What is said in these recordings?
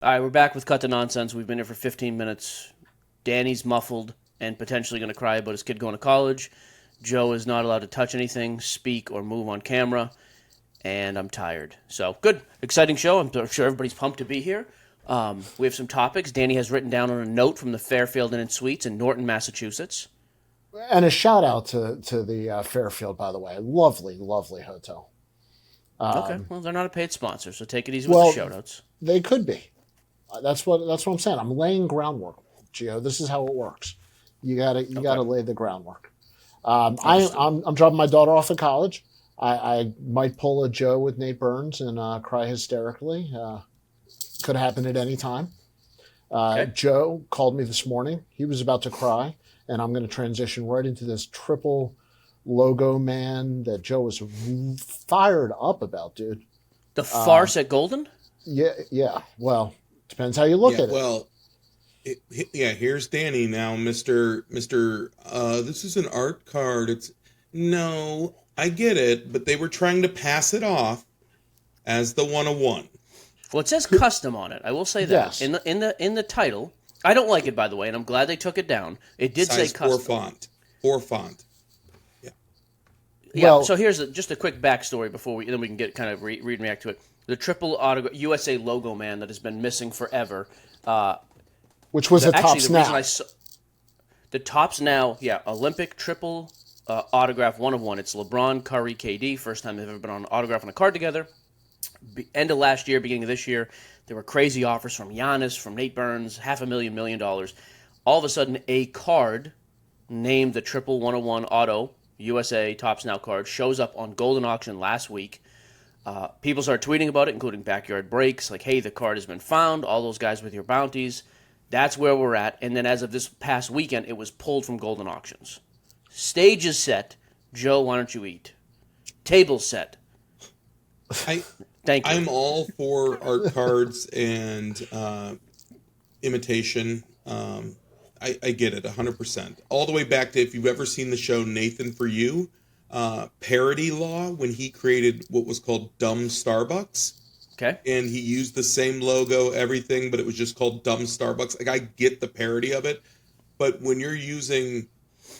All right, we're back with Cut the Nonsense. We've been here for 15 minutes. Danny's muffled and potentially going to cry about his kid going to college. Joe is not allowed to touch anything, speak, or move on camera. And I'm tired. So, good. Exciting show. I'm sure everybody's pumped to be here. We have some topics. Danny has written down on a note from the Fairfield Inn and Suites in Norton, Massachusetts. And a shout out to the Fairfield, by the way. Lovely, lovely hotel. Okay, well, they're not a paid sponsor, so take it easy with Well, the shout-outs. they could be. That's what I'm saying. I'm laying groundwork, Gio. This is how it works. You gotta lay the groundwork. I'm dropping my daughter off at college. I might pull a Joe with Nate Burns and cry hysterically. Could happen at any time. Okay. Joe called me this morning. He was about to cry, and I'm going to transition right into this triple logo man that Joe was fired up about, dude. The farce at Goldin? Yeah. Well, depends how you look Yeah, at it. well, here's Danny now, Mr. This is an art card. No, I get it, but they were trying to pass it off as the 101. Well, it says custom on it. I will say that. Yes. In the title. I don't like it, by the way, and I'm glad they took it down. It did Size say custom. 4 font. Yeah. Yeah. Well- So here's just a quick backstory before then we can get kind of read and react to it. The triple autograph USA logo man that has been missing forever. Which was a Actually, tops the reason now. I saw the tops now, Olympic triple autograph 1 of 1. It's LeBron, Curry, KD. First time they've ever been on an autograph on a card together. End of last year, beginning of this year, there were crazy offers from Giannis, from Nate Burns, $500,000, $1 million. All of a sudden, a card named the triple 101 auto USA Tops Now card shows up on Goldin Auction last week. People started tweeting about it, including Backyard Breaks, like, hey, the card has been found, all those guys with your bounties. That's where we're at. And then as of this past weekend, it was pulled from Goldin Auctions. Stage is set. Joe, why don't you eat? Table set. Thank you. I'm all for art cards and imitation. I get it 100%. All the way back to, if you've ever seen the show Nathan For You, Parody Law, when he created what was called Dumb Starbucks. Okay. And he used the same logo, everything, but it was just called Dumb Starbucks. Like, I get the parody of it, but when you're using,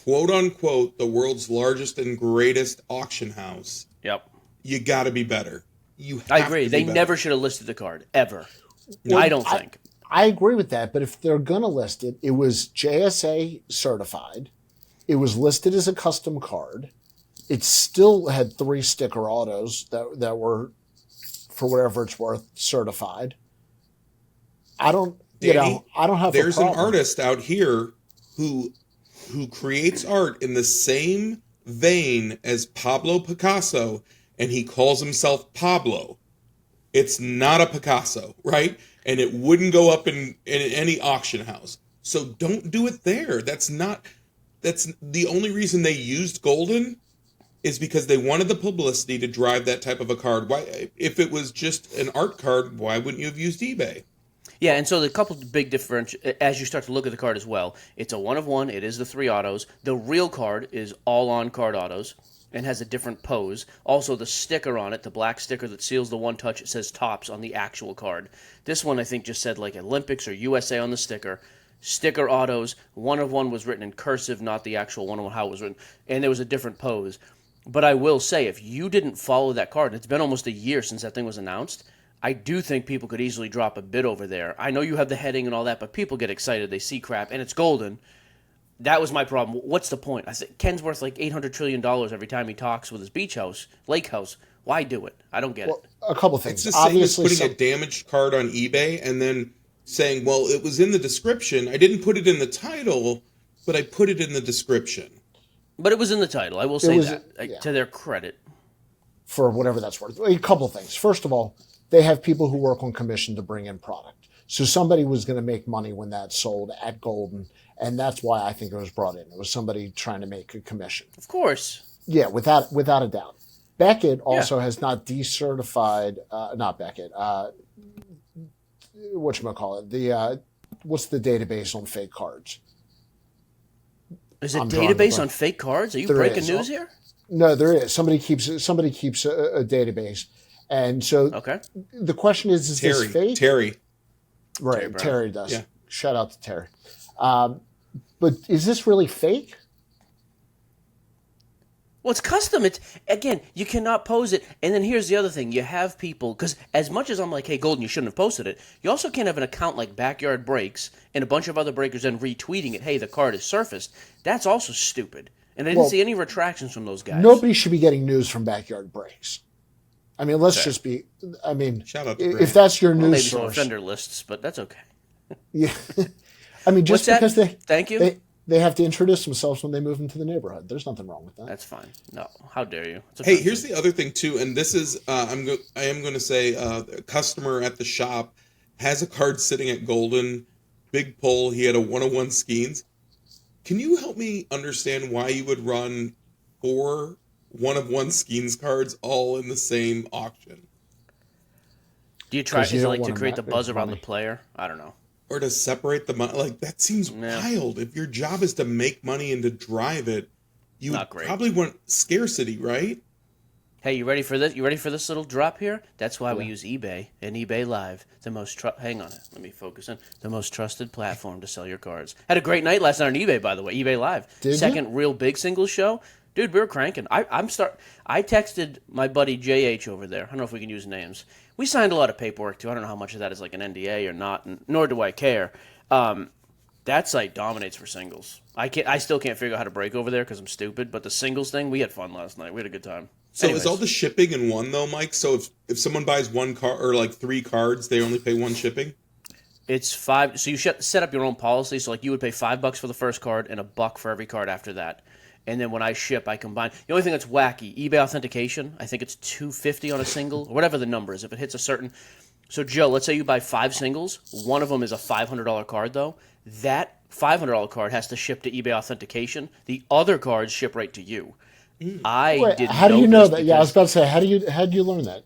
quote unquote, the world's largest and greatest auction house, Yep. you got to be better. I agree. They never should have listed the card, ever. I don't think. I agree with that, but if they're going to list it, it was JSA certified. It was listed as a custom card. It still had 3 sticker autos that were, for whatever it's worth, certified. I don't have. There's a an problem. artist out here who creates art in the same vein as Pablo Picasso, and he calls himself Pablo. It's not a Picasso, right? And it wouldn't go up in any auction house. So don't do it there. That's the only reason they used Goldin is because they wanted the publicity to drive that type of a card. Why, if it was just an art card, why wouldn't you have used eBay? Yeah, and so the couple of big difference as you start to look at the card as well. It's a 1 of 1. It is the 3 autos. The real card is all on card autos and has a different pose. Also, the sticker on it, the black sticker that seals the one touch, it says Tops on the actual card. This one, I think, just said like Olympics or USA on the sticker. Sticker autos, 1 of 1 was written in cursive, not the actual 1 of 1 how it was written. And there was a different pose. But I will say, if you didn't follow that card, and it's been almost a year since that thing was announced, I do think people could easily drop a bid over there. I know you have the heading and all that, but people get excited. They see crap, and it's Goldin. That was my problem. What's the point? I said Ken's worth like $800 trillion every time he talks with his beach house, lake house. Why do it? I don't get it. A couple things. It's the same as Obviously, putting a damaged card on eBay and then saying, well, it was in the description. I didn't put it in the title, but I put it in the description. But it was in the title. I will say that, yeah. to their credit. for whatever that's worth. A couple of things. First of all, they have people who work on commission to bring in product. So somebody was going to make money when that sold at Goldin, and that's why I think it was brought in. It was somebody trying to make a commission. Of course. Yeah, without a doubt. Beckett also has not decertified, not Beckett, whatchamacallit, what's the database on fake cards? Is it I'm drawing a database blank. on fake cards? Are you There breaking is. news here? No, there is. Somebody keeps a database. And so Okay. the question is this fake? Terry. Right, Brown. Terry does. Yeah. Shout out to Terry. But is this really fake? Well, it's custom. It's again, you cannot pose it. And then here's the other thing: you have people because as much as I'm like, "Hey, Golden, you shouldn't have posted it," you also can't have an account like Backyard Breaks and a bunch of other breakers then retweeting it. Hey, the card is surfaced. That's also stupid. And I didn't see any retractions from those guys. Nobody should be getting news from Backyard Breaks. I mean, let's just be. I mean, Shout out to if Grant. that's your news maybe some source, offender lists, but that's okay. yeah. I mean, just What's because that? Thank you. they have to introduce themselves when they move into the neighborhood. There's nothing wrong with that. That's fine. No, how dare you? It's Hey, offensive. here's the other thing too, and this is I am going to say a customer at the shop has a card sitting at Goldin, big pull. He had a 101 Skeens. Can you help me understand why you would run 4 1-of-1 Skeens cards all in the same auction? Do you try? 'Cause you Is it don't like to wanna create the make buzz around the money. player? I don't know. Or to separate the money? Like, that seems Yeah. wild. If your job is to make money and to drive it, you Not would great. probably want scarcity, right? Hey, you ready for this? You ready for this little drop here? That's why we Yeah. use eBay and eBay Live, the most hang on it. Let me focus in. The most trusted platform to sell your cards. Had a great night last night on eBay, by the way. eBay Live, Did you? second real big singles show. Dude, we were cranking. I texted my buddy JH over there. I don't know if we can use names. We signed a lot of paperwork too. I don't know how much of that is like an NDA or not, and nor do I care. That site dominates for singles. I still can't figure out how to break over there because I'm stupid. But the singles thing, we had fun last night. We had a good time. So Anyways. is all the shipping in one though, Mike? So if someone buys one card or like 3 cards, they only pay one shipping? It's $5. So you set up your own policy. So like you would pay $5 for the first card and $1 for every card after that. And then when I ship, I combine. The only thing that's wacky, eBay authentication. I think it's $250 on a single, or whatever the number is. If it hits a certain. So Joe, let's say you buy 5 singles. One of them is a $500 card though. That $500 card has to ship to eBay authentication. The other cards ship right to you. I Wait, didn't. how do you know this that? Yeah, I was because- about to say, how do you learn that?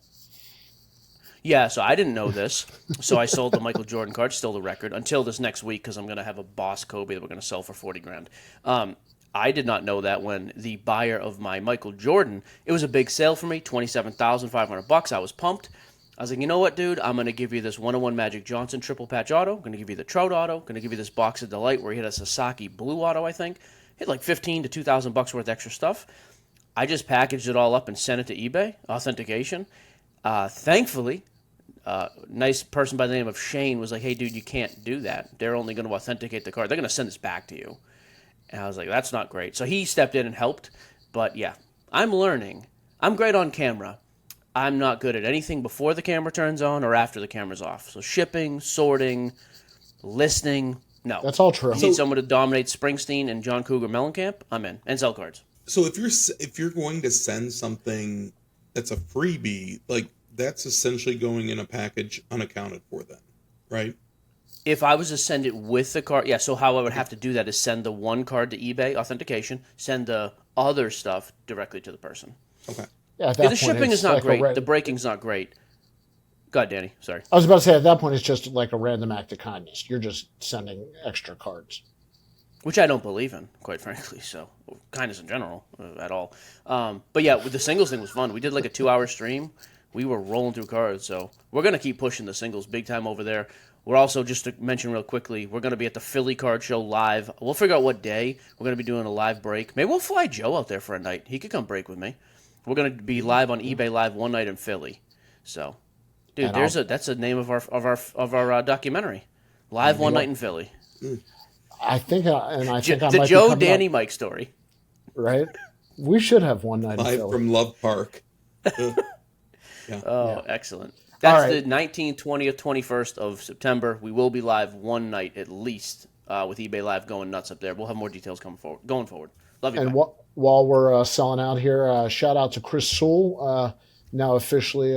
Yeah, so I didn't know this. So I sold the Michael Jordan card, still the record, until this next week because I'm going to have a Boss Kobe that we're going to sell for $40,000. I did not know that when the buyer of my Michael Jordan, it was a big sale for me, $27,500. I was pumped. I was like, you know what, dude? I'm going to give you this 101 Magic Johnson triple patch auto. I'm going to give you the Trout auto. Going to give you this Box of Delight where he had a Sasaki blue auto, I think. Hit like $15 to $2,000 worth extra stuff. I just packaged it all up and sent it to eBay, authentication. Thankfully, nice person by the name of Shane was like, hey, dude, you can't do that. They're only going to authenticate the card. They're going to send this back to you. And I was like, that's not great. So he stepped in and helped. But yeah, I'm learning. I'm great on camera. I'm not good at anything before the camera turns on or after the camera's off. So shipping, sorting, listing, no. That's all true. You need someone to dominate Springsteen and John Cougar Mellencamp? I'm in. And sell cards. So if you're going to send something that's a freebie, like that's essentially going in a package unaccounted for then, right? If I was to send it with the card, yeah, so how I would have to do that is send the one card to eBay, authentication, send the other stuff directly to the person. Okay. Yeah, at that Yeah, the point, shipping it's is not like great. The breaking's not great. Go ahead, Danny. Sorry. I was about to say, at that point, it's just like a random act of kindness. You're just sending extra cards. Which I don't believe in, quite frankly. So, kindness in general, at all. But yeah, with the singles thing was fun. We did like a 2-hour stream. We were rolling through cards. So, we're going to keep pushing the singles big time over there. We're also, just to mention real quickly, we're going to be at the Philly Card Show live. We'll figure out what day. We're going to be doing a live break. Maybe we'll fly Joe out there for a night. He could come break with me. We're going to be live on eBay Live one night in Philly. So, dude, And that's the name of our documentary. Live one night in Philly. I think, and I think I The might Joe, be coming Danny, up, Mike story. right? We should have one night in Live Philly. from Love Park. Oh, excellent. That's All right. the 19th, 20th, 21st of September. We will be live one night at least with eBay Live going nuts up there. We'll have more details going forward. Love you, And bye. while we're selling out here, shout out to Chris Sewell, now officially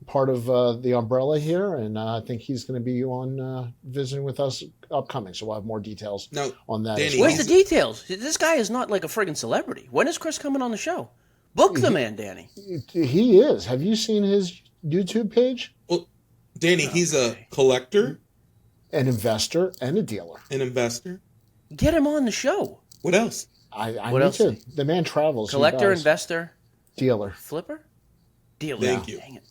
part of the umbrella here, and I think he's going to be on visiting with us upcoming. So we'll have more details Now, on that. Danny, as well. Where's the details? This guy is not like a friggin' celebrity. When is Chris coming on the show? Book the man, Danny. He is. Have you seen his YouTube page? well, Danny, he's a collector, An investor and a dealer. an investor. Get him on the show. What else? I What need else? to. The man travels. He Collector, does. investor, Dealer. flipper? Dealer. Thank you. Dang it.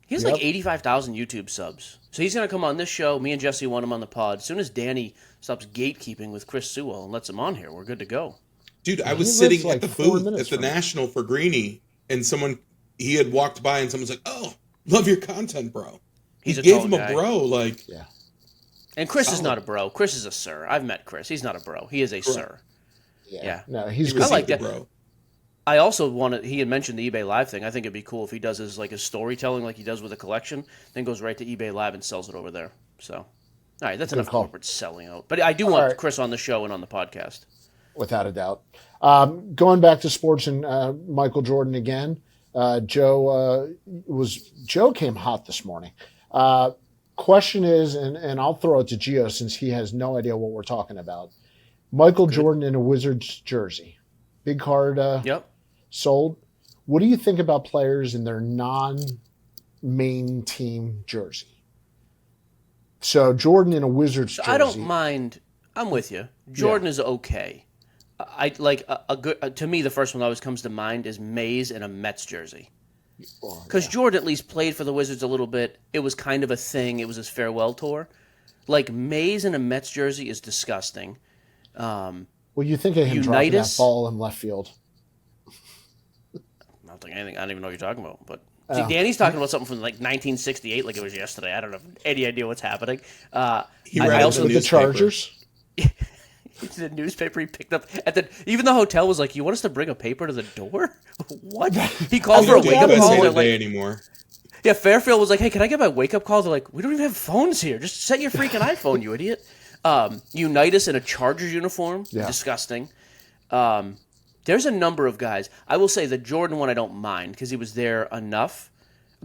He has Yep. like 85,000 YouTube subs. So he's going to come on this show. Me and Jesse want him on the pod. As soon as Danny stops gatekeeping with Chris Sewell and lets him on here, we're good to go. Dude, I He was lives sitting like at the 4 booth minutes at the from me. National for Greeny, and he had walked by, and someone's like, "Oh, love your content, bro." He's He a gave tall him guy. a bro, like, Yeah. And Chris is Solid. not a bro. Chris is a sir. I've met Chris. He's not a bro. He is a sir. Yeah. No, he's he was I like the that. bro. I also wanted. He had mentioned the eBay Live thing. I think it'd be cool if he does his storytelling like he does with a collection, then goes right to eBay Live and sells it over there. So, all right, that's enough call. corporate selling out. But I do want right. Chris on the show and on the podcast. Without a doubt. Going back to sports and Michael Jordan again. Joe came hot this morning. Question is, and I'll throw it to Gio since he has no idea what we're talking about. Michael Jordan in a Wizards jersey, big card. Yep. Sold. What do you think about players in their non-main team jersey? So Jordan in a Wizards jersey. I don't mind. I'm with you. Jordan is okay. I like a good. To me, the first one that always comes to mind is Mays in a Mets jersey. Because Jordan at least played for the Wizards a little bit. It was kind of a thing. It was his farewell tour. Like Mays in a Mets jersey is disgusting. Well, you think of him dropping that Unitas? ball in left field. I don't think anything. I don't even know what you're talking about. But see, Danny's talking about something from like 1968, like it was yesterday. I don't have any idea what's happening. He I read also With the newspaper. Chargers. the newspaper he picked up at the. Even the hotel was like, "You want us to bring a paper to the door?" What? He I called for a don't wake think up USA call. They're Today like, anymore. yeah, Fairfield was like, "Hey, can I get my wake up call?" They're like, "We don't even have phones here. Just set your freaking iPhone, you idiot." Unitas in a Chargers uniform, disgusting. There's a number of guys. I will say the Jordan one I don't mind because he was there enough.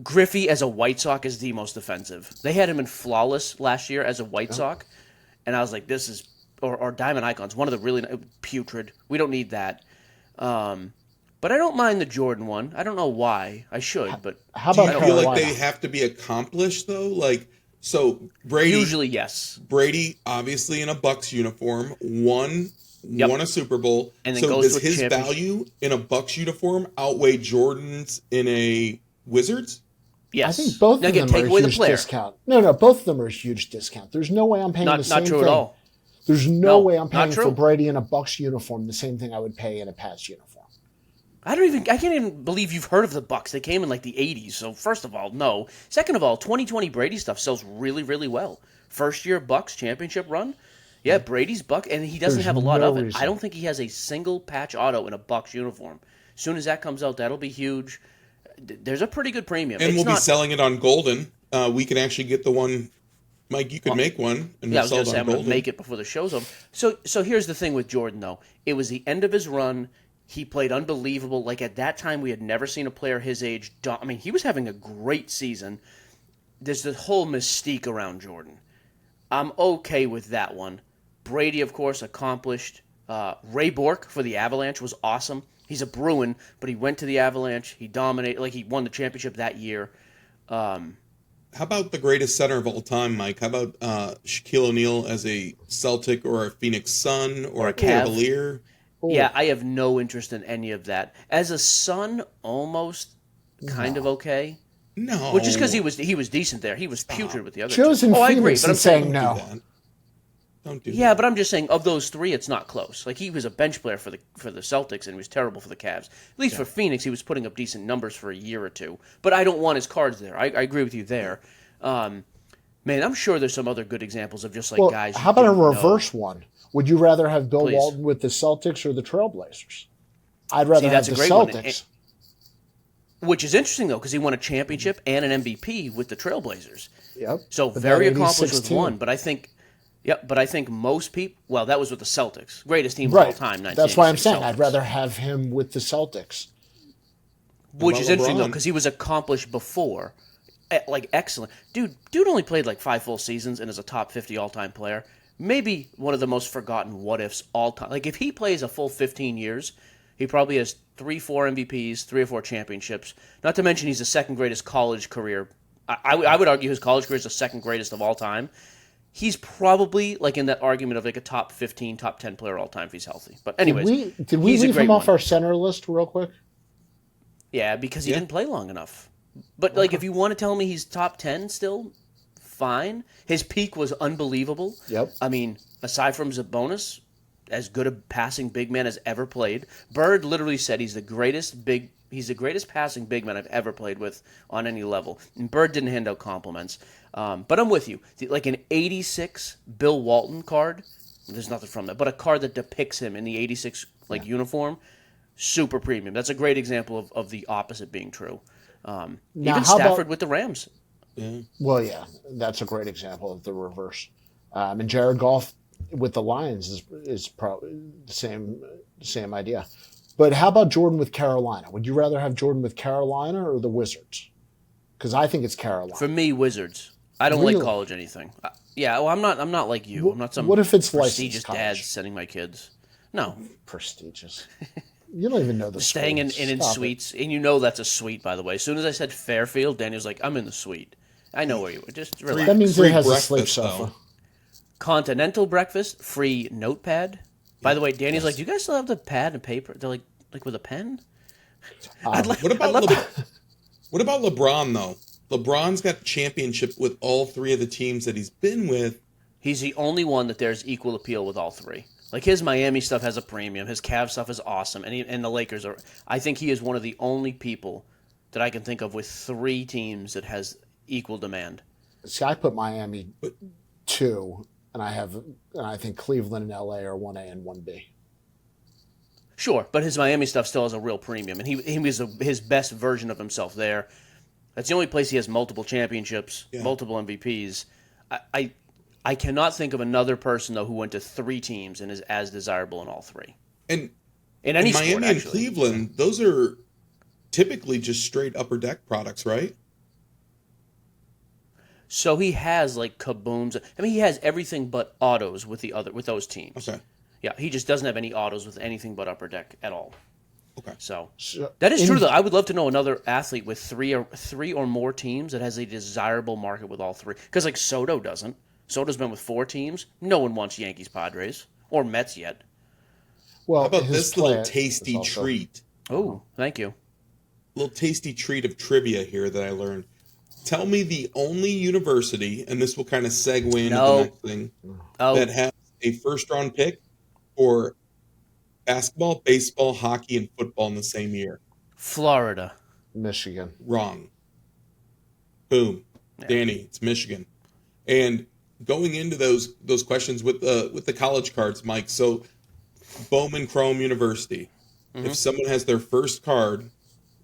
Griffey as a White Sox is the most offensive. They had him in flawless last year as a White Sox, and I was like, "This is." Or Diamond Icons, one of the really putrid. We don't need that. But I don't mind the Jordan one. I don't know why. I should, but How Do about you feel Carolina? like they have to be accomplished though? Like, so Brady, usually yes. Brady, obviously in a Bucs uniform, won a Super Bowl. And then so goes does to a his championship. value in a Bucs uniform outweigh Jordan's in a Wizards? Yes. I think both now, of again, them take are a away the huge player. discount. No, both of them are a huge discount. There's no way I'm paying the Not same true thing. at all. There's no No, way I'm not paying true. for Brady in a Bucs uniform the same thing I would pay in a Pats uniform. I can't even believe you've heard of the Bucks. They came in like the 80s. So first of all, no. Second of all, 2020 Brady stuff sells really, really well. First year Bucks championship run. Yeah, Brady's Buck, and he doesn't There's have a lot no of it. reason. I don't think he has a single patch auto in a Bucks uniform. As soon as that comes out, that'll be huge. There's a pretty good premium. And It's we'll be not- selling it on Goldin. We can actually get the one. Mike, you could make one, and Yeah, I we'll was sell going it to say on I'm going to Goldin. make it before the show's over. So here's the thing with Jordan, though. It was the end of his run. He played unbelievable. Like, at that time, we had never seen a player his age. I mean, he was having a great season. There's the whole mystique around Jordan. I'm okay with that one. Brady, of course, accomplished. Ray Bork for the Avalanche was awesome. He's a Bruin, but he went to the Avalanche. He dominated. Like, he won the championship that year. How about the greatest center of all time, Mike? How about Shaquille O'Neal as a Celtic or a Phoenix Sun or a Cav. Cavalier? Yeah, I have no interest in any of that. As a Sun, almost kind of okay. No. Well, just because he was decent there. He was putrid with the other Joe's two. in Oh, I agree, Phoenix but I'm and saying Don't no. do that. Don't do yeah, that. but I'm just saying of those three, it's not close. Like, he was a bench player for the Celtics and he was terrible for the Cavs. At least for Phoenix, he was putting up decent numbers for a year or two. But I don't want his cards there. I agree with you there. Man, I'm sure there's some other good examples of just like Well, guys. how you about a didn't know. reverse one? Would you rather have Bill Please. Walton with the Celtics or the Trailblazers? I'd rather that's have a the great one. Celtics. Which is interesting though, because he won a championship and an MVP with the Trailblazers. Yep. So But very that accomplished 86 with team. one. But I think most people. Well, that was with the Celtics, greatest team of Right. all time. That's why I'm 1986 saying I'd Celtics. rather have him with the Celtics. Which about is interesting though, LeBron? because he was accomplished before, like excellent. Dude only played like 5 full seasons and is a top 50 all time player. Maybe one of the most forgotten what ifs all time. Like if he plays a full 15 years, he probably has 3-4 MVPs, 3 or 4 championships. Not to mention he's the second greatest college career. I would argue his college career is the second greatest of all time. He's probably like in that argument of like a top 15, top 10 player all time if he's healthy. But anyways, Did we he's a leave great him off one. our center list real quick? Yeah, because he didn't play long enough. But like, if you want to tell me he's top 10 still, fine. His peak was unbelievable. Yep. I mean, aside from Zabonis, as good a passing big man as ever played. Bird literally said he's the greatest passing big man I've ever played with on any level. And Bird didn't hand out compliments. But I'm with you. Like an 86 Bill Walton card, there's nothing from that, but a card that depicts him in the 86 uniform, super premium. That's a great example of the opposite being true. Even Stafford with the Rams. Yeah. Well, yeah, that's a great example of the reverse. And Jared Goff with the Lions is probably the same idea. But how about Jordan with Carolina? Would you rather have Jordan with Carolina or the Wizards? Because I think it's Carolina. For me, Wizards. I don't like college anything. Well, I'm not like you. I'm not some what if it's prestigious licensed dad college? sending my kids. No. Prestigious. You don't even know the Staying in suites. And you know that's a suite, by the way. As soon as I said Fairfield, Daniel's like, I'm in the suite. I know where you were. Just relax. That means Free it has a breakfast, sleep sofa. though. Continental breakfast, free notepad. By the way, Danny's like, do you guys still have the pad and paper? They're like with a pen? What about LeBron, though? LeBron's got championship with all three of the teams that he's been with. He's the only one that there's equal appeal with all three. Like his Miami stuff has a premium. His Cavs stuff is awesome. And the Lakers are... I think he is one of the only people that I can think of with three teams that has equal demand. See, I put Miami 2, and I think Cleveland and LA are 1A and 1B. Sure, but his Miami stuff still has a real premium, and he was his best version of himself there. That's the only place he has multiple championships, multiple MVPs. I cannot think of another person, though, who went to three teams and is as desirable in all three. And in any Miami sport, and actually. Cleveland, those are typically just straight upper deck products, right? So he has like kabooms. I mean, he has everything but autos with those teams. Okay. Yeah, he just doesn't have any autos with anything but upper deck at all. Okay. So that is in- true, though. I would love to know another athlete with three or more teams that has a desirable market with all three. Because like Soto doesn't. Soto's been with 4 teams. No one wants Yankees, Padres, or Mets yet. Well, How about his this little plan tasty is also- treat? Oh, thank you. Little tasty treat of trivia here that I learned. Tell me the only university, and this will kind of segue into the next thing, that has a first-round pick for basketball, baseball, hockey, and football in the same year. Florida. Michigan. Wrong. Boom. Yeah. Danny, it's Michigan. And going into those questions with the college cards, Mike, so Bowman Chrome University, if someone has their first card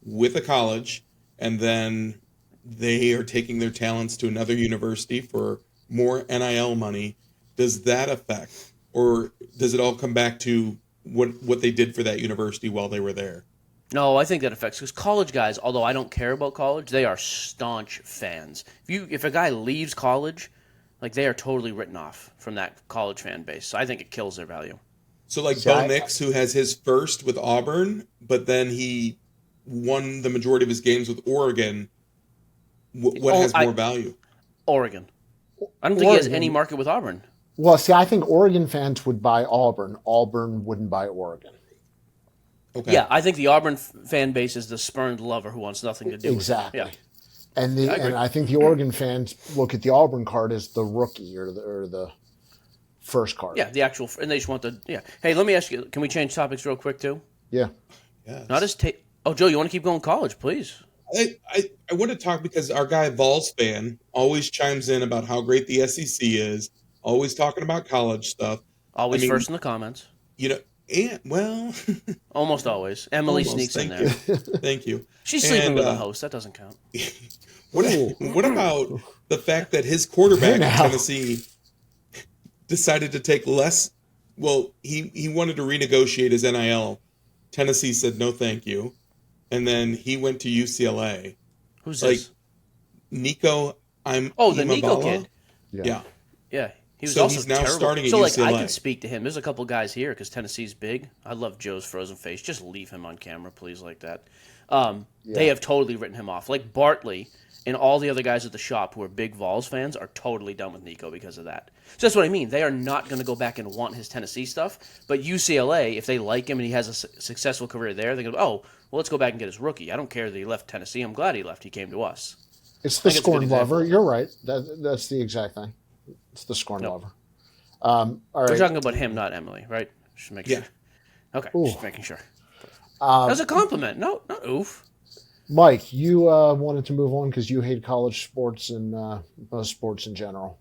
with a college and then they are taking their talents to another university for more NIL money, does that affect, or does it all come back to what they did for that university while they were there? No, I think that affects because college guys, although I don't care about college, they are staunch fans. If a guy leaves college, like they are totally written off from that college fan base. So I think it kills their value. So like Bo Nix, who has his first with Auburn, but then he won the majority of his games with Oregon. What has more value? Oregon. I don't think he has any market with Auburn. Well, see, I think Oregon fans would buy Auburn. Auburn wouldn't buy Oregon. Okay. Yeah, I think the Auburn fan base is the spurned lover who wants nothing to do Exactly. with it. And I think the Oregon fans look at the Auburn card as the rookie or the first card. Yeah, the actual, and they just want the, yeah. Hey, let me ask you, can we change topics real quick too? Yeah. Yes. Not as, oh, Joe, you want to keep going college, please? I want to talk because our guy Vols fan always chimes in about how great the SEC is, always talking about college stuff. Always first in the comments. You know, and well, almost always. Emily almost, sneaks in there. Thank you. She's sleeping with a host. That doesn't count. What about the fact that his quarterback in Tennessee decided to take less? Well, he wanted to renegotiate his NIL. Tennessee said no, thank you, and then he went to UCLA. Who's this? Nico. The Nico kid. Yeah. Yeah. He was So also he's now terrible. starting at so UCLA. I can speak to him. There's a couple guys here because Tennessee's big. I love Joe's frozen face. Just leave him on camera, please, like that. They have totally written him off. Like Bartley and all the other guys at the shop who are big Vols fans are totally done with Nico because of that. So that's what I mean. They are not going to go back and want his Tennessee stuff. But UCLA, if they like him and he has a successful career there, they go, oh, well, let's go back and get his rookie. I don't care that he left Tennessee. I'm glad he left. He came to us. It's the I think it's a good scorn lover. example. You're right. That's the exact thing. It's the scorn Yep. lover. All We're right. talking about him, not Emily, right? Just make Yeah. sure. Okay, Ooh. just making sure. That was a compliment. No, not oof. Mike, you wanted to move on because you hate college sports and most sports in general.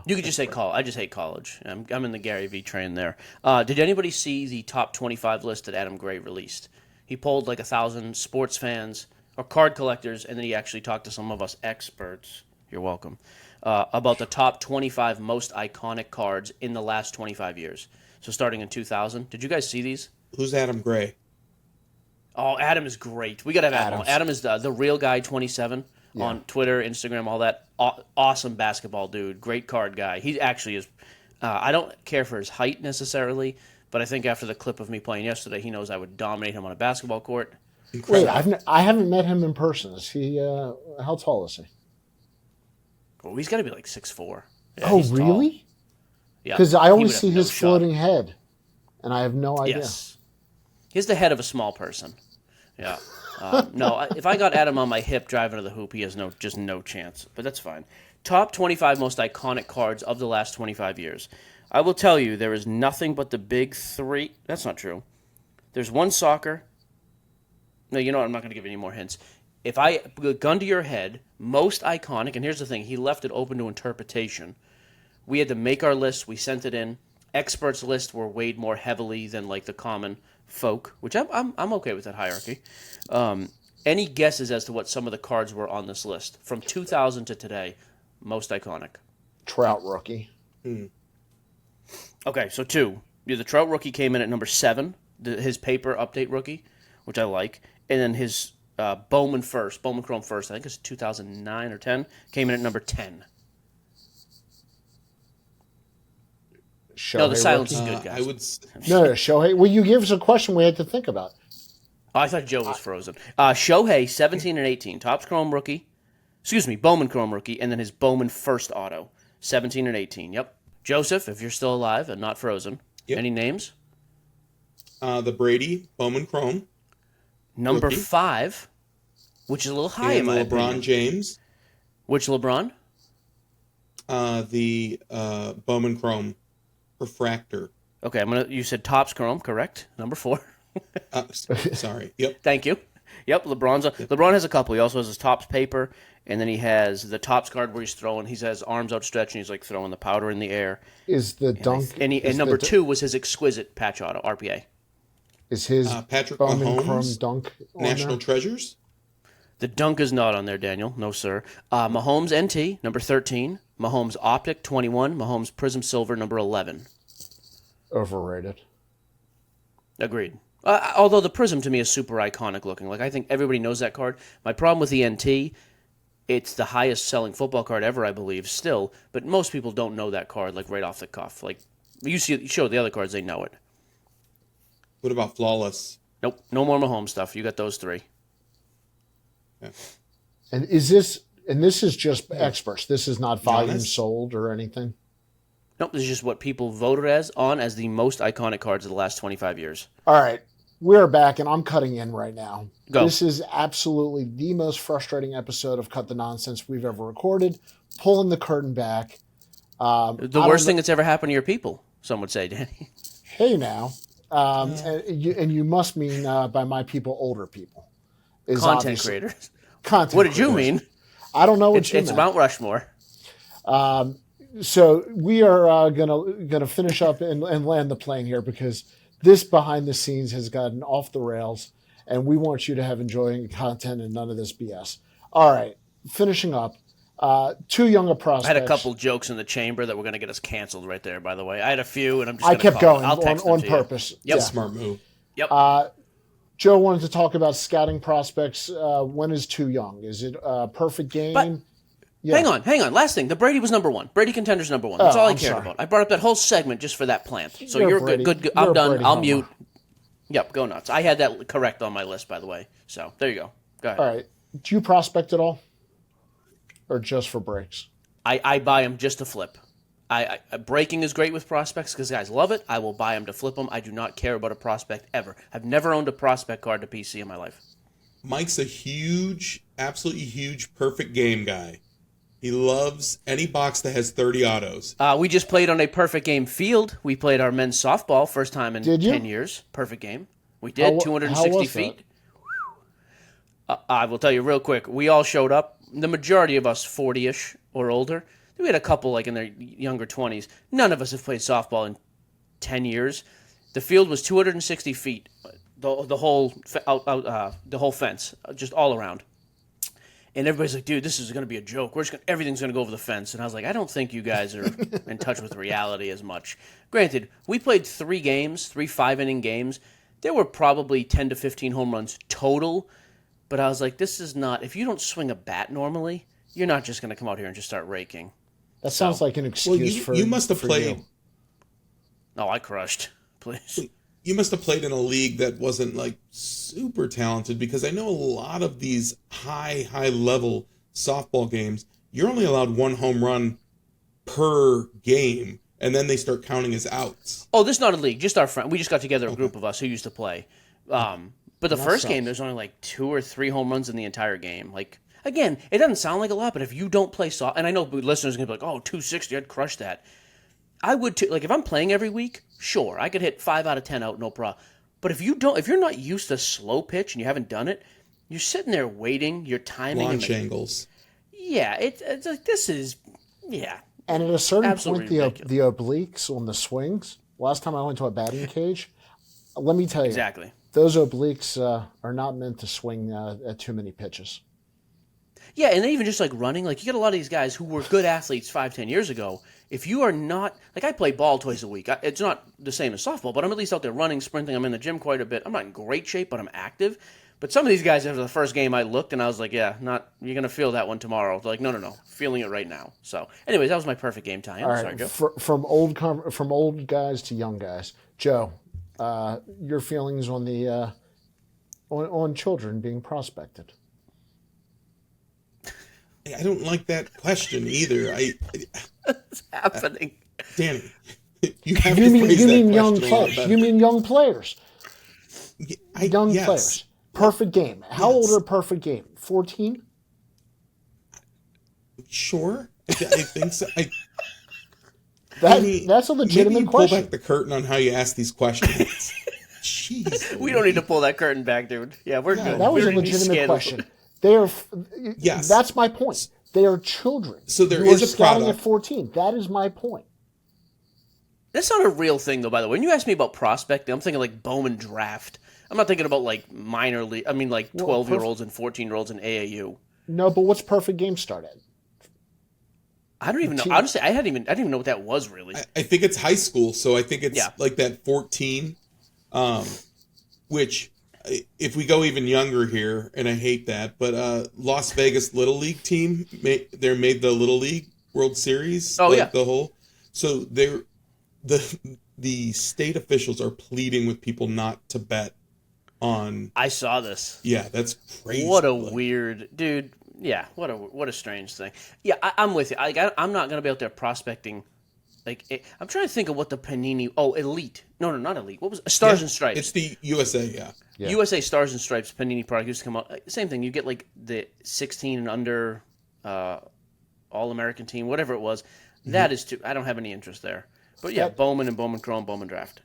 You could just say college. I just hate college. I'm in the Gary V train there. Did anybody see the top 25 list that Adam Gray released? He polled like 1,000 sports fans or card collectors, and then he actually talked to some of us experts. You're welcome. About the top 25 most iconic cards in the last 25 years. So starting in 2000. Did you guys see these? Who's Adam Gray? Oh, Adam is great. We got to have Adam. Adam's- Adam is the real guy 27 on Twitter, Instagram, all that. Awesome basketball dude. Great card guy. He actually is. I don't care for his height necessarily, but I think after the clip of me playing yesterday, he knows I would dominate him on a basketball court. Wait, I haven't met him in person. Is he? How tall is he? Oh, he's got to be like 6'4". Yeah, Oh, he's tall. really? Yeah. Because I He always would have see no his shot. floating head, and I have no idea. Yes. He's the head of a small person. Yeah. No, if I got Adam on my hip driving to the hoop, he has just no chance. But that's fine. Top 25 most iconic cards of the last 25 years. I will tell you, there is nothing but the big three. That's not true. There's one soccer. No, you know what? I'm not going to give any more hints. If I gun to your head, most iconic, and here's the thing, he left it open to interpretation. We had to make our list. We sent it in. Experts' lists were weighed more heavily than like the common folk, which I'm okay with that hierarchy. Any guesses as to what some of the cards were on this list from 2000 to today? Most iconic. Trout rookie. Okay, so two. Yeah, the Trout rookie came in at number 7. His paper update rookie, which I like, and then his Bowman Chrome first. I think it's 2009 or 10. Came in at number 10. Shohei No, the silence rookie? is good, guys. I would. No, Shohei. Well, you gave us a question we had to think about. Oh, I thought Joe was frozen. Shohei, 17 and 18. Topps Chrome rookie. Excuse me, Bowman Chrome rookie. And then his Bowman first auto. 17 and 18. Yep. Joseph, if you're still alive and not frozen. Yep. Any names? The Brady Bowman Chrome. Number Rookie. 5, which is a little high in And my LeBron opinion. James. Which LeBron? The Bowman Chrome Refractor. Okay, you said Topps Chrome, correct? Number 4. Sorry. Yep. Thank you. Yep, LeBron has a couple. He also has his Topps paper, and then he has the Topps card where he has arms outstretched and he's like throwing the powder in the air. Is the dunk? And number 2 was his exquisite patch auto, RPA. Is his Patrick Bowman Mahomes, Chrome dunk on National there? Treasures. The dunk is not on there, Daniel. No, sir. Mahomes NT, number 13. Mahomes Optic, 21. Mahomes Prism Silver, number 11. Overrated. Agreed. Although the Prism to me is super iconic looking. Like, I think everybody knows that card. My problem with the NT, it's the highest selling football card ever, I believe, still. But most people don't know that card, like, right off the cuff. Like, you show the other cards, they know it. What about Flawless? Nope, no more Mahomes stuff. You got those 3. Yeah. And this is just experts. This is not volume Giannis? sold or anything. Nope, this is just what people voted as the most iconic cards of the last 25 years. All right, we're back, and I'm cutting in right now. Go. This is absolutely the most frustrating episode of Cut the Nonsense we've ever recorded. Pulling the curtain back. The worst thing that's ever happened to your people, some would say, Danny. Hey now, and you must mean by my people, older people. Is Content obviously- creators. Content What did you creators. mean? I don't know what It's you meant. Mount Rushmore. So we are gonna finish up and land the plane here because this behind the scenes has gotten off the rails, and we want you to have enjoying content and none of this BS. All right, finishing up. Too young a I prospect. had a couple jokes in the chamber that were going to get us canceled right there, by the way. I had a few, and I'm just I gonna kept call it. going I'll text them on to you. purpose. Yep. Yeah. Smart move. Yep. Joe wanted to talk about scouting prospects. When is too young? Is it a perfect game? But- Yeah. Hang on. Last thing. The Brady was number 1. Brady Contenders number 1. That's all I I'm cared sorry. about. I brought up that whole segment just for that plant. So You're you're Brady- good. you're I'm a done. Brady I'll homer. mute. Yep, go nuts. I had that correct on my list, by the way. So there you go. Go ahead. All right. Do you prospect at all, or just for breaks? I buy them just to flip. Breaking is great with prospects because guys love it. I will buy them to flip them. I do not care about a prospect ever. I've never owned a prospect card to PC in my life. Mike's a huge absolutely huge perfect game guy. He loves any box that has 30 autos. We just played on a perfect game field. We played our men's softball first time in Did you? 10 years. Perfect game. We did, 260 was feet. I will tell you real quick. We all showed up. The majority of us 40-ish or older. We had a couple like in their younger 20s. None of us have played softball in 10 years. The field was 260 feet. The whole fence, just all around. And everybody's like, dude, this is going to be a joke. Everything's going to go over the fence. And I was like, I don't think you guys are in touch with reality as much. Granted, we played 3 games, 3 5-inning games. There were probably 10 to 15 home runs total. But I was like, this is not, if you don't swing a bat normally, you're not just going to come out here and just start raking. That sounds like an excuse for you must have played. you. Oh, I crushed. Please. You must have played in a league that wasn't like super talented, because I know a lot of these high level softball games, you're only allowed 1 home run per game, and then they start counting as outs. Oh, this is not a league. Just our friend. We just got together a group of us who used to play. But the first game, there's only like 2 or 3 home runs in the entire game. Like, again, it doesn't sound like a lot, but if you don't play soft, and I know listeners are going to be like, oh, 260, I'd crush that. I would too. Like, if I'm playing every week, sure, I could hit 5 out of 10 out, no problem. But if you're not used to slow pitch and you haven't done it, you're sitting there waiting, you're timing. Launch angles. Yeah, it's like, this is, yeah. And at a certain Absolutely point, the obliques on the swings, last time I went to a batting cage, let me tell you, Exactly. those obliques are not meant to swing at too many pitches. Yeah, and even just like running, like you get a lot of these guys who were good athletes 5-10 years ago. If you are not, like I play ball twice a week. It's not the same as softball, but I'm at least out there running, sprinting. I'm in the gym quite a bit. I'm not in great shape, but I'm active. But some of these guys, after the first game, I looked and I was like, yeah, you're going to feel that one tomorrow. They're like, no, feeling it right now. So anyways, that was my perfect game time. All right, Sorry, Joe. from old guys to young guys, Joe, your feelings on the on children being prospected. I don't like that question either. What's happening? Danny, you have You to mean phrase you that mean young question a lot players? better. You mean young players? Young yes. players. Perfect game. How old are perfect game? 14? Sure, I think so. That's a legitimate maybe you question. Pull back the curtain on how you ask these questions. Jeez, We don't need to pull that curtain back, dude. Yeah, we're good. That was We a don't need to be legitimate scandalous. question. They are. Yes. That's my point. They are children. So there You is are a scouting product. at 14. That is my point. That's not a real thing, though, by the way. When you ask me about prospecting, I'm thinking like Bowman draft. I'm not thinking about like minor league. I mean, like 12-year-olds and 14-year-olds in AAU. No, but what's perfect game start at? I don't even know. Honestly, I didn't even know what that was really. I think it's high school, so I think it's Yeah. like that 14, which if we go even younger here, and I hate that, but Las Vegas Little League team, made the Little League World Series. Oh, yeah. The whole, so the state officials are pleading with people not to bet on. I saw this. Yeah, that's crazy. What a weird dude. Yeah, what a strange thing. Yeah, I'm with you. I'm not gonna be out there prospecting. I'm trying to think of what the Panini. Oh, Elite. No, not Elite. What was Stars and Stripes? It's the USA. Yeah. USA Stars and Stripes Panini product used to come out. Same thing. You get like the 16 and under All American team, whatever it was. That is too. I don't have any interest there. But yeah, Bowman and Bowman Chrome, Bowman Draft.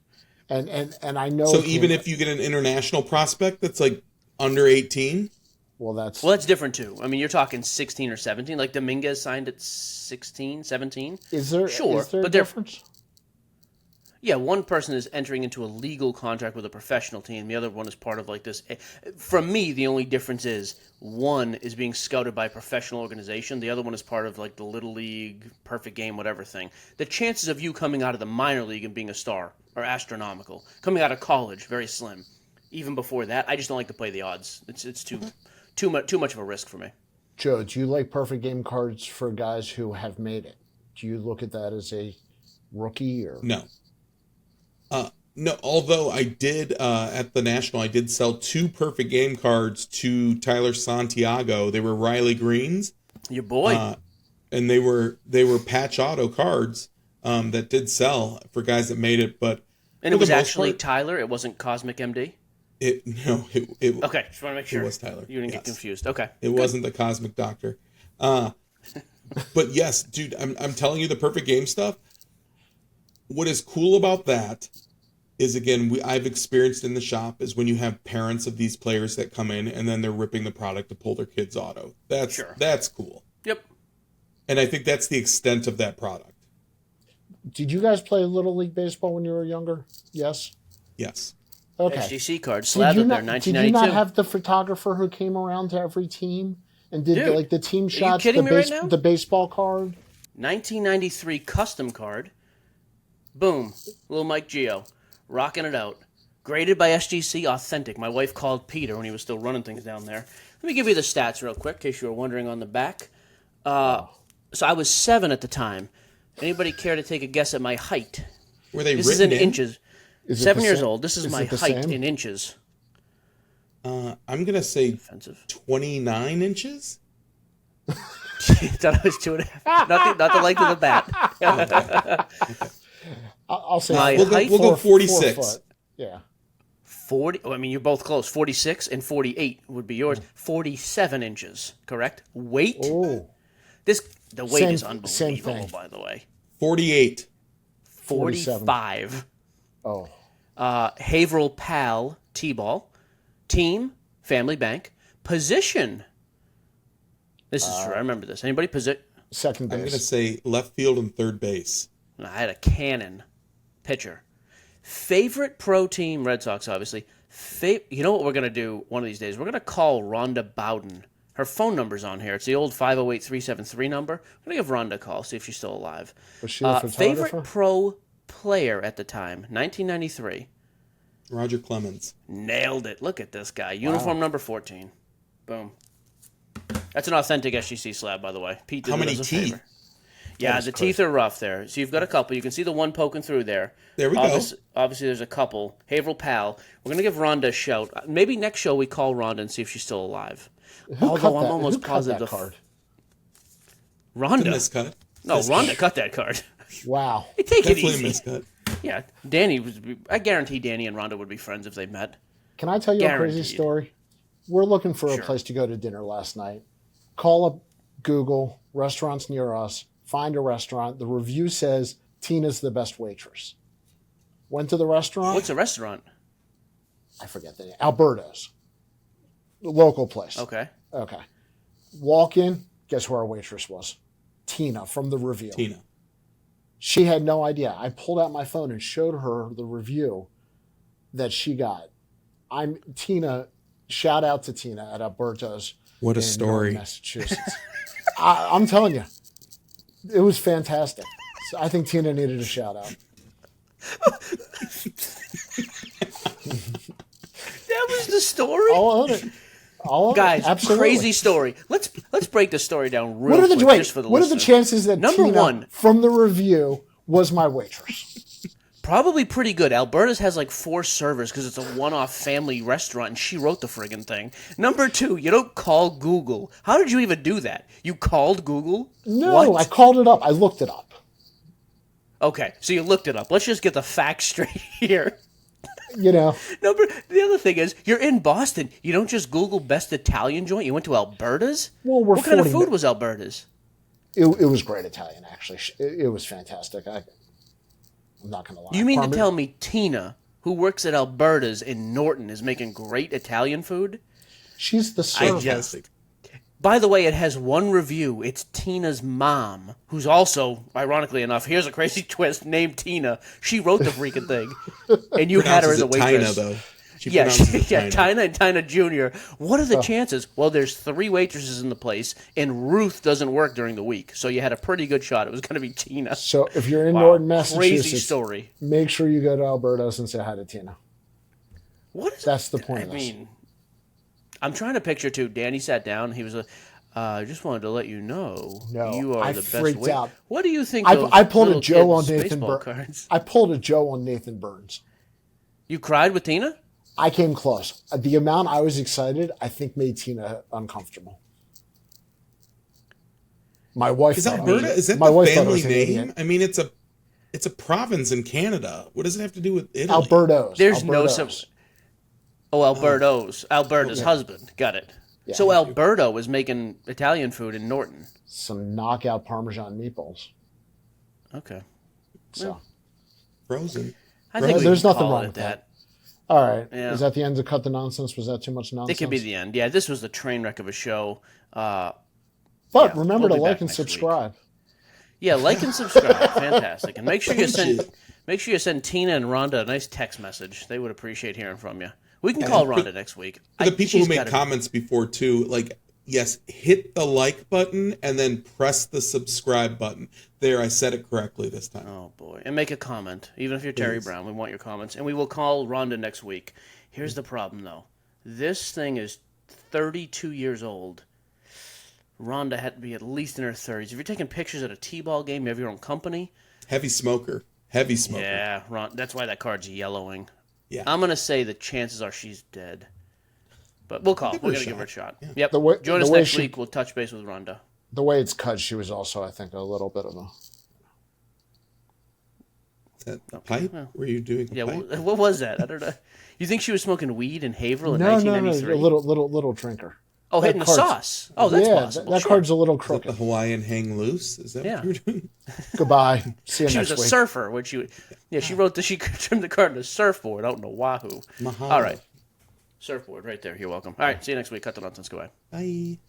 And I know. So even if you get an international prospect that's like under 18. Well, that's different too. I mean, you're talking 16 or 17. Like Dominguez signed at 16, 17. Is there but a difference? Yeah, one person is entering into a legal contract with a professional team. The other one is part of like this. From me, the only difference is one is being scouted by a professional organization. The other one is part of like the Little League, Perfect Game, whatever thing. The chances of you coming out of the minor league and being a star are astronomical. Coming out of college, very slim. Even before that, I just don't like to play the odds. It's too much of a risk for me. Joe, do you like perfect game cards for guys who have made it? Do you look at that as a rookie or No? No, although I did at the National, I did sell 2 perfect game cards to Tyler Santiago. They were Riley Greens, Your boy. and they were patch auto cards that did sell for guys that made it. But And for it was the most actually part, Tyler. It wasn't Cosmic MD. It Okay, just want to make sure. It was Tyler. You didn't get confused. Okay. It wasn't the Cosmic Doctor. But yes, dude, I'm telling you the perfect game stuff. What is cool about that is, again, I've experienced in the shop is when you have parents of these players that come in and then they're ripping the product to pull their kids' auto. That's cool. Yep. And I think that's the extent of that product. Did you guys play Little League Baseball when you were younger? Yes? Yes. Okay. SGC card, slab up there, 1992. Did you not have the photographer who came around to every team and did the team shots, kidding me right now? the baseball card? 1993 custom card. Boom. Little Mike Gio. Rocking it out. Graded by SGC, authentic. My wife called Peter when he was still running things down there. Let me give you the stats real quick, in case you were wondering on the back. So I was 7 at the time. Anybody care to take a guess at my height? Were they This written is in inches. 7 years old. This is my it the height same? in inches. I'm going to say Offensive. 29 inches? Thought I was 2.5. Not the length of the bat. I'll say My We'll height, go 46. 4 foot. Yeah. 40. I mean, you're both close. 46 and 48 would be yours. 47 inches, correct? Weight. Oh. The weight is same unbelievable, thing. by the way. 48. 45. Oh. Haverhill Pal T-ball. Team, Family Bank. Position. This is true. I remember this. Anybody position? Second I'm going to base. say left field and third base. I had a cannon pitcher. Favorite pro team, Red Sox, obviously. You know what we're going to do one of these days? We're going to call Rhonda Bowden. Her phone number's on here. It's the old 508-373 number. I'm going to give Rhonda a call, see if she's still alive. Was she a photographer? Favorite pro player at the time, 1993. Roger Clemens. Nailed it. Look at this guy. Uniform number 14. Boom. That's an authentic SGC slab, by the way. Pete did How me many a teeth? favor. Yeah, the teeth are rough there. So you've got a couple. You can see the one poking through there. There we go. Obviously, there's a couple. Haverhill Pal. We're going to give Rhonda a shout. Maybe next show we call Rhonda and see if she's still alive. Although I'm almost positive that card. Rhonda. Miscut. No, Rhonda cut that card. Wow. Hey, take it Definitely a easy. miscut. Yeah, Danny was. I guarantee Danny and Rhonda would be friends if they met. Can I tell you a crazy Guaranteed. story? We're looking for a Sure. place to go to dinner last night. Call up Google, restaurants near us, find a restaurant. The review says Tina's the best waitress. Went to the restaurant. What's a restaurant? I forget the name. Alberto's. The local place. Okay. Okay. Walk in, guess who our waitress was? Tina from the review. Tina. She had no idea. I pulled out my phone and showed her the review that she got. Tina, shout out to Tina at Alberto's. What a in story. Norton, Massachusetts. I'm telling you, it was fantastic. So I think Tina needed a shout out. That was the story? All of it. Guys, absolutely. crazy story. Let's break the story down real What are the quick wait, just for the What are the listeners. chances that Number Tina one. from the review was my waitress? Probably pretty good. Alberta's has like 4 servers because it's a one-off family restaurant, and she wrote the friggin' thing. Number 2, you don't call Google. How did you even do that? You called Google? No, What? I called it up. I looked it up. Okay, so you looked it up. Let's just get the facts straight here. You know, The other thing is, you're in Boston. You don't just Google best Italian joint. You went to Alberta's? Well, we're what kind of 40 food was Alberta's? it was great Italian, actually. It was fantastic. I'm not going to lie. You mean to tell me Tina, who works at Alberta's in Norton, is making great Italian food? She's the server. Fantastic. By the way, it has one review. It's Tina's mom, who's also, ironically enough, here's a crazy twist, named Tina. She wrote the freaking thing. And you had her as a waitress. Tina, though. She Yeah, pronounces it yeah, Tina. Tina and Tina Jr. What are the chances? Well, there's 3 waitresses in the place, and Ruth doesn't work during the week. So you had a pretty good shot. It was going to be Tina. So if you're in Wow, Norton, crazy Massachusetts, story. make sure you go to Alberto's and say hi to Tina. What is That's the point I of this. mean, I'm trying to picture, too. Danny sat down. He was I just wanted to let you know No, you are I the best freaked waiter. out. What do you think I pulled a little Joe on kids' Nathan baseball Burns. cards? I pulled a Joe on Nathan Burns. You cried with Tina? I came close. The amount I was excited, I think, made Tina uncomfortable. My wife. Is thought I was- Alberta? Is that my the wife thought I family was an name? idiot. I mean, it's a province in Canada. What does it have to do with Italy? Alberto's. There's no Alberto's. Oh, Alberto's Yeah. husband. Got it. Yeah. So Alberto is making Italian food in Norton. Some knockout Parmesan meatballs. Okay. So Frozen. I think we there's can nothing call wrong it with that. all right. Yeah. Is that the end to cut the nonsense? Was that too much nonsense? It could be the end. Yeah, this was the train wreck of a show. But yeah, remember we'll to be like back and next week. subscribe. Yeah, like and subscribe. Fantastic. And make sure you Thank send you. make sure you send Tina and Rhonda a nice text message. They would appreciate hearing from you. We can call Rhonda next week. For the people who she's make gotta- comments before too, like, yes, hit the like button and then press the subscribe button. There, I said it correctly this time. Oh boy. And make a comment. Even if you're Terry Please. Brown, we want your comments. And we will call Rhonda next week. Here's the problem though. This thing is 32 years old. Rhonda had to be at least in her 30s. If you're taking pictures at a T-ball game, you have your own company. Heavy smoker. Heavy smoker. Yeah, that's why that card's yellowing. Yeah. I'm going to say the chances are she's dead. But we'll call. Give her We're a going to give her a shot. shot. Yep. Join the us way next she- week. We'll touch base with Rhonda. The way it's cut, she was also, I think, a little bit of a. Is that a pipe? well. Were you doing a Yeah, pipe? what was that? I don't know. You think she was smoking weed in Haverhill in No, a 1993? little drinker. Oh, hitting the card's- sauce. Oh, that's yeah, possible. that sure. card's a little Is that crooked. the Hawaiian hang loose? Is that Yeah. what you're doing? Goodbye. See you She next was a week. surfer. When she, yeah, she wrote that she trimmed the card in a surfboard out in Oahu. Mahalo. All right. Surfboard right there. You're welcome. All right. See you next week. Cut the nonsense. Goodbye. Bye.